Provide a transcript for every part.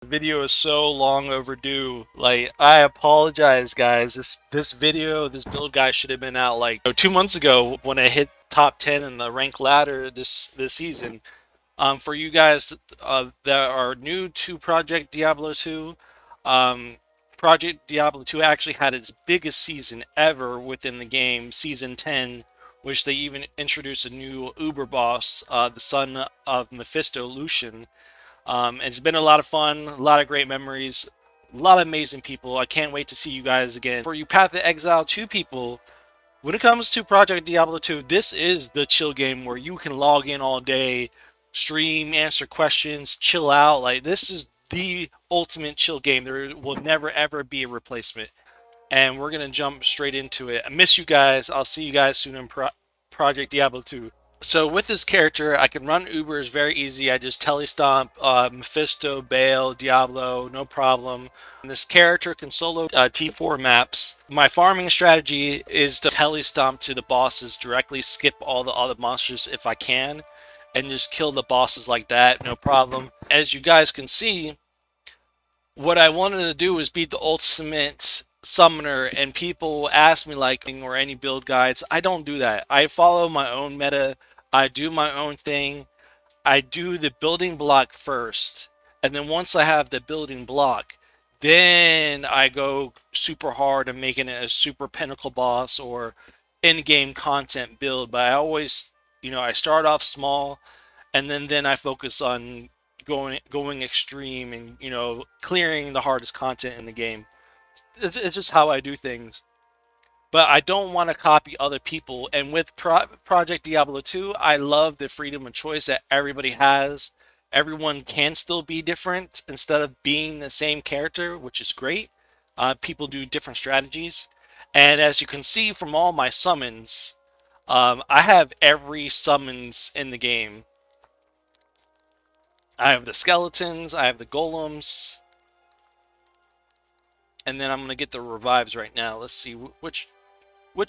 The video is so long overdue. Like, I apologize, guys. This video, this build guide should have been out like 2 months ago when I hit top 10 in the rank ladder this season. For you guys that are new to Project Diablo 2, um, Project Diablo 2 actually had its biggest season ever within the game, Season 10, which they even introduced a new Uber boss, the son of Mephisto, Lucian. It's been a lot of fun, a lot of great memories, a lot of amazing people. I can't wait to see you guys again. For you Path of Exile 2 people, when it comes to Project Diablo 2, this is the chill game where you can log in all day, stream, answer questions, chill out. Like, this is the ultimate chill game. There will never ever be a replacement. And we're going to jump straight into it. I miss you guys. I'll see you guys soon in Project Diablo 2. So with this character, I can run Ubers very easy. I just telestomp Mephisto, Bale, Diablo, no problem. And this character can solo T4 maps. My farming strategy is to telestomp to the bosses directly, skip all the other monsters if I can, and just kill the bosses like that, no problem. As you guys can see, what I wanted to do was beat the ultimate summoner, and people ask me like or any build guides. I don't do that. I follow my own meta. I do my own thing. I do the building block first, and then once I have the building block, then I go super hard and making it a super pinnacle boss or in-game content build. But I always, I start off small, and then I focus on going extreme and clearing the hardest content in the game. It's just how I do things. But I don't want to copy other people. And with Project Diablo 2, I love the freedom of choice that everybody has. Everyone can still be different instead of being the same character, which is great. People do different strategies. And as you can see from all my summons, I have every summons in the game. I have the skeletons, I have the golems, and then I'm gonna get the revives right now. Let's see which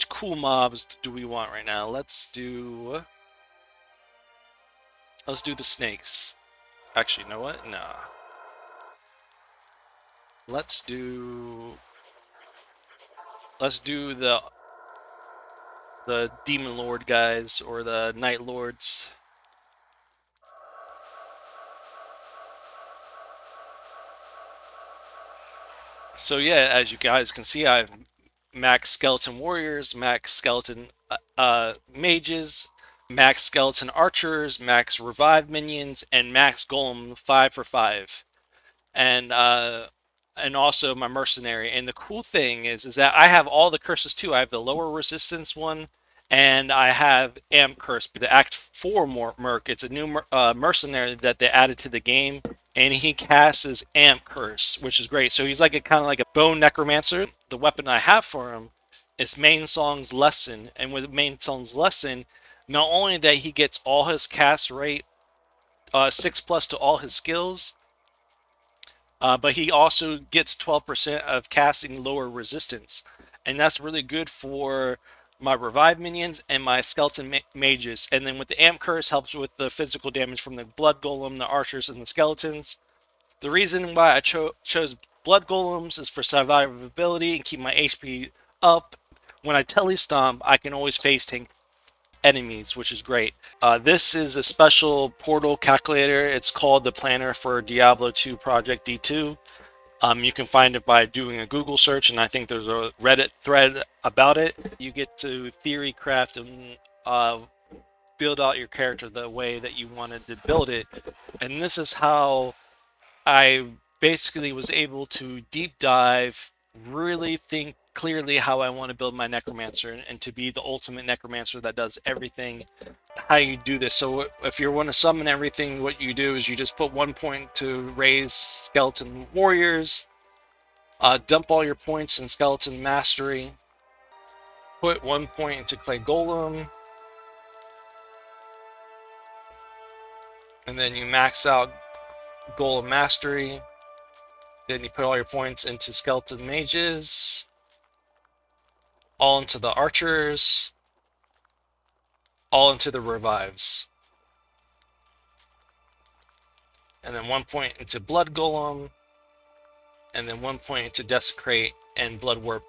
cool mobs do we want right now. Let's do the snakes. Actually, you know what? Nah. Let's do the demon lord guys or the night lords. So yeah, as you guys can see, I have max skeleton warriors, max skeleton mages, max skeleton archers, max revive minions, and max golem 5 for 5. And also my mercenary. And the cool thing is that I have all the curses too. I have the lower resistance one, and I have Amp Curse, the Act 4 Merc. It's a new mercenary that they added to the game, and he casts his Amp Curse, which is great. So he's like a kind of like a bone necromancer. The weapon I have for him is Main Song's Lesson, and with Main Song's Lesson, not only that he gets all his cast rate 6 plus to all his skills, but he also gets 12% of casting lower resistance. And that's really good for my revive minions and my skeleton mages. And then with the amp curse helps with the physical damage from the blood golem, the archers, and the skeletons. The reason why I chose blood golems is for survivability and keep my HP up. When I telestomp, I can always face tank enemies, which is great. This is a special portal calculator. It's called the Planner for Diablo 2 Project D2. You can find it by doing a Google search, and I think there's a Reddit thread about it. You get to theory craft and build out your character the way that you wanted to build it. And this is how I basically was able to deep dive, really think clearly how I want to build my Necromancer and to be the ultimate Necromancer that does everything. How you do this. So if you want to summon everything, what you do is you just put 1 point to raise skeleton warriors, dump all your points in skeleton mastery, put 1 point into clay golem, and then you max out golem mastery. Then you put all your points into skeleton mages, all into the archers, all into the revives. And then 1 point into blood golem, and then 1 point to Desecrate and Blood Warp.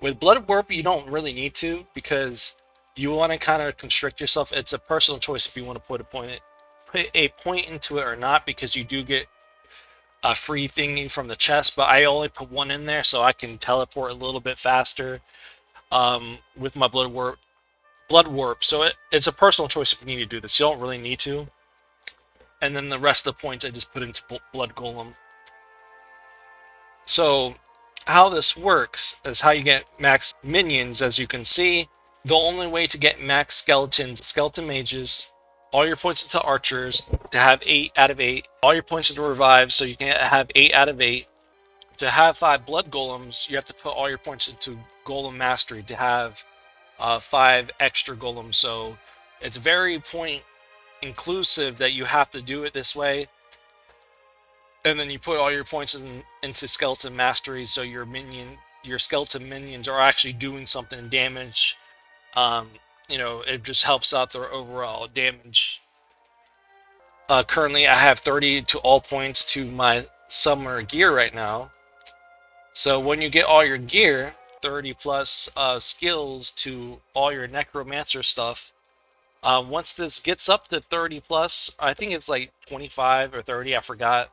With Blood Warp, you don't really need to because you want to kind of constrict yourself. It's a personal choice if you want to put a point into it or not, because you do get a free thingy from the chest. But I only put one in there so I can teleport a little bit faster with my Blood Warp. So it's a personal choice if you need to do this. You don't really need to. And then the rest of the points I just put into Blood Golem. So how this works is how you get max minions. As you can see, the only way to get max skeletons, skeleton mages, all your points into archers to have 8 out of 8, all your points into revives so you can have 8 out of 8. To have 5 blood golems, you have to put all your points into golem mastery to have 5 extra golems. So it's very point inclusive that you have to do it this way. And then you put all your points into skeleton mastery, so your skeleton minions are actually doing something damage. It just helps out their overall damage. Currently, I have 30 to all points to my summoner gear right now. So when you get all your gear, 30 plus skills to all your necromancer stuff. Once this gets up to 30 plus, I think it's like 25 or 30, I forgot.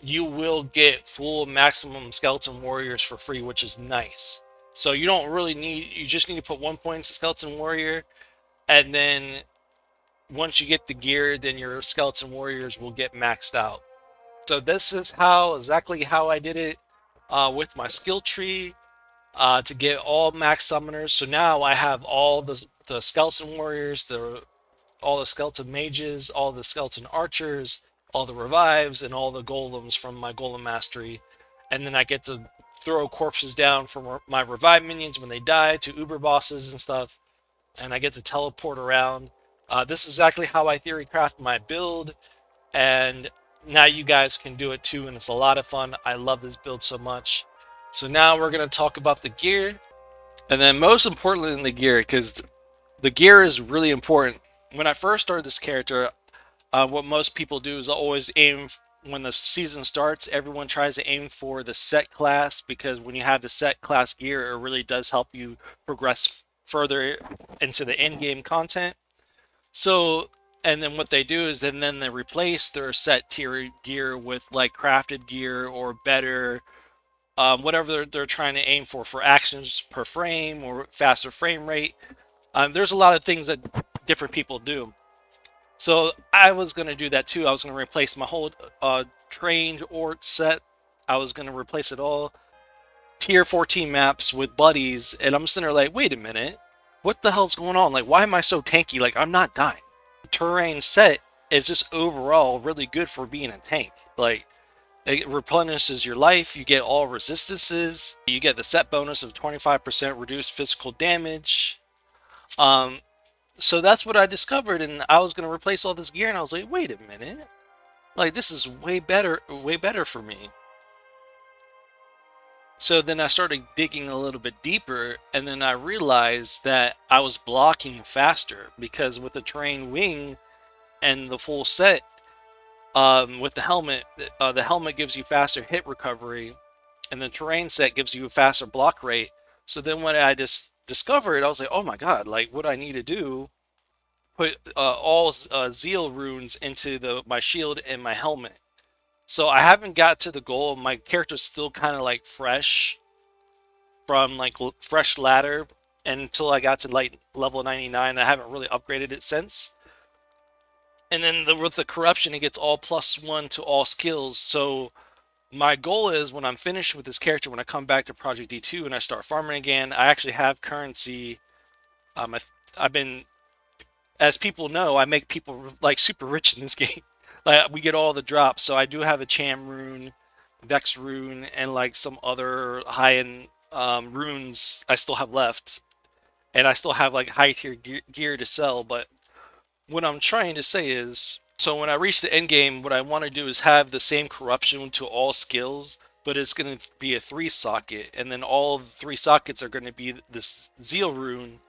You will get full maximum skeleton warriors for free, which is nice. So you don't really you just need to put 1 point into skeleton warrior, and then once you get the gear, then your skeleton warriors will get maxed out. So this is exactly how I did it with my skill tree to get all max summoners. So now I have all the skeleton warriors, all the skeleton mages, all the skeleton archers, all the revives, and all the golems from my golem mastery. And then I get to throw corpses down from my revive minions when they die to uber bosses and stuff. And I get to teleport around. This is exactly how I theory craft my build. And now you guys can do it too, and it's a lot of fun. I love this build so much. So now we're going to talk about the gear. And then most importantly in the gear, because the gear is really important. When I first started this character, what most people do is always aim, when the season starts, everyone tries to aim for the set class, because when you have the set class gear, it really does help you progress further into the end game content. So, and then what they do is then they replace their set tier gear with like crafted gear or better, whatever they're trying to aim for actions per frame or faster frame rate. There's a lot of things that different people do. So I was going to do that too. I was going to replace my whole trained Ort set. I was going to replace it all. Tier 14 maps with buddies. And I'm sitting there like, wait a minute. What the hell's going on? Like, why am I so tanky? Like, I'm not dying. The terrain set is just overall really good for being a tank. Like, it replenishes your life. You get all resistances. You get the set bonus of 25% reduced physical damage. So that's what I discovered, and I was going to replace all this gear, and I was like, wait a minute. Like, this is way better for me. So then I started digging a little bit deeper, and then I realized that I was blocking faster, because with the terrain wing and the full set, with the helmet gives you faster hit recovery, and the terrain set gives you a faster block rate. So then when I just discovered, I was like, oh my god, like what I need to do, put all zeal runes into my shield and my helmet. So I haven't got to the goal. My character's still kind of like fresh from like fresh ladder, and until I got to like level 99, I haven't really upgraded it since. And then with the corruption, it gets all +1 to all skills. So my goal is, when I'm finished with this character, when I come back to Project D2 and I start farming again, I actually have currency. I've been, as people know, I make people like super rich in this game. Like, we get all the drops. So I do have a Cham rune, Vex rune, and like some other high-end runes I still have left. And I still have like high tier gear to sell. But what I'm trying to say is, so when I reach the end game, what I want to do is have the same corruption to all skills, but it's going to be a 3-socket, and then all the 3 sockets are going to be this zeal rune.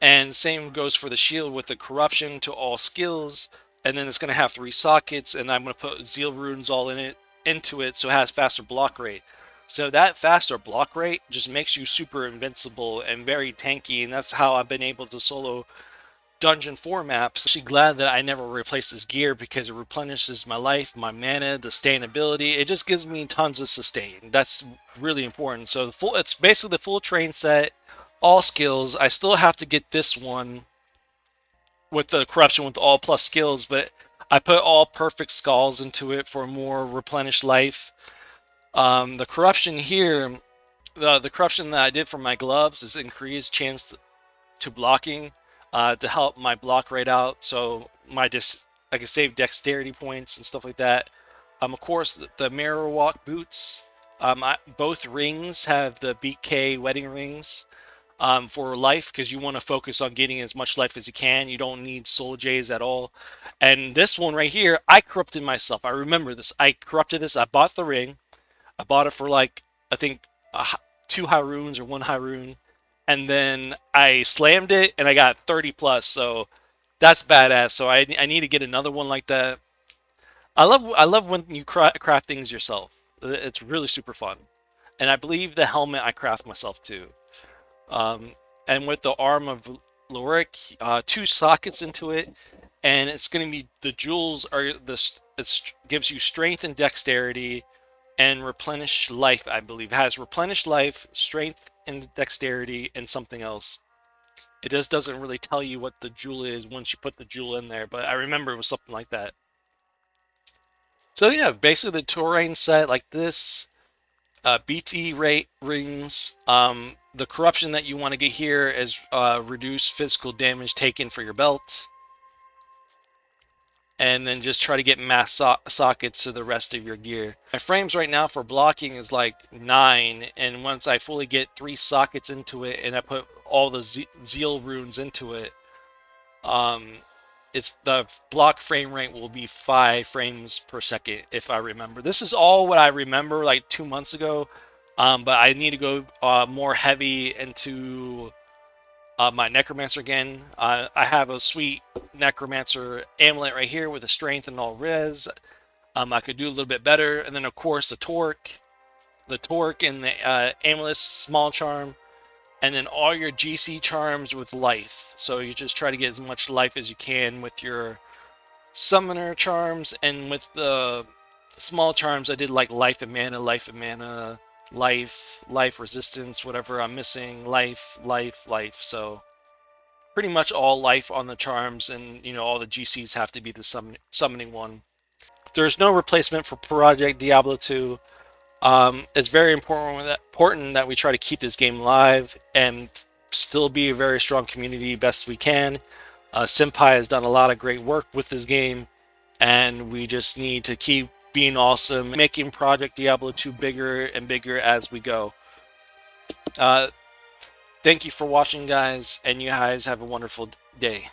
And same goes for the shield with the corruption to all skills, and then it's going to have 3 sockets, and I'm going to put zeal runes all in it, into it so it has faster block rate. So that faster block rate just makes you super invincible and very tanky, and that's how I've been able to solo Dungeon 4 maps. I'm actually glad that I never replaced this gear because it replenishes my life, my mana, the sustainability. It just gives me tons of sustain. That's really important. So it's basically the full train set, all skills. I still have to get this one with the corruption with all plus skills, but I put all perfect skulls into it for more replenished life. The corruption here, the corruption that I did for my gloves is increased chance to blocking to help my block rate out. So I can save dexterity points and stuff like that. Of course, the mirror walk boots. Both rings have the BK wedding rings for life because you want to focus on getting as much life as you can. You don't need soul J's at all. And this one right here, I corrupted myself. I remember this. I corrupted this. I bought the ring. I bought it for like, I think, 2 Haruns or 1 Harun. And then I slammed it and I got 30 plus. So that's badass. So I need to get another one like that. I love when you craft things yourself. It's really super fun. And I believe the helmet I craft myself too. Um, and with the arm of Lorik, 2 sockets into it, and it's going to be the jewels are this. It gives you strength and dexterity, and replenish life. I believe it has replenished life, strength, and dexterity, and something else. It just doesn't really tell you what the jewel is once you put the jewel in there, but I remember it was something like that. So yeah, basically the terrain set like this, BT rate rings. The corruption that you want to get here is reduce physical damage taken for your belt. And then just try to get mass sockets to the rest of your gear. My frames right now for blocking is like 9, and once I fully get 3 sockets into it and I put all the Zeal runes into it, it's the block frame rate will be 5 frames per second if I remember. This is all what I remember like 2 months ago, but I need to go more heavy into my Necromancer again. I have a sweet Necromancer amulet right here with the strength and all res. I could do a little bit better. And then, of course, the torque and the amulet small charm. And then all your GC charms with life. So you just try to get as much life as you can with your summoner charms. And with the small charms, I did like life and mana, life resistance, whatever I'm missing, life. So pretty much all life on the charms, and all the GCs have to be the summoning one. There's no replacement for Project Diablo 2. It's very important that we try to keep this game live and still be a very strong community best we can. Senpai has done a lot of great work with this game, and we just need to keep being awesome, making Project Diablo 2 bigger and bigger as we go. Thank you for watching, guys, and you guys have a wonderful day.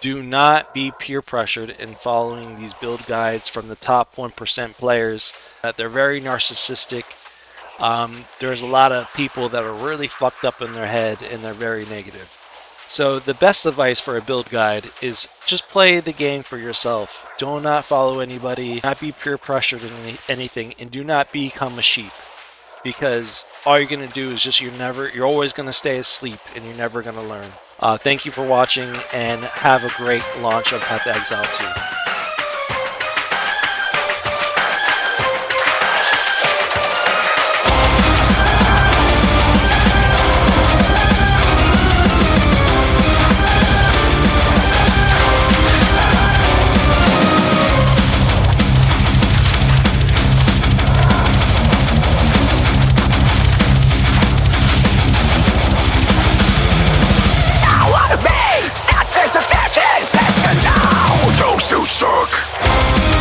Do not be peer pressured in following these build guides from the top 1% players. They're very narcissistic. There's a lot of people that are really fucked up in their head and they're very negative. So the best advice for a build guide is just play the game for yourself. Do not follow anybody, not be peer pressured in anything, and do not become a sheep. Because all you're going to do is just you're always going to stay asleep and you're never going to learn. Thank you for watching and have a great launch of Path to Exile 2. Attention, listen down, those who suck.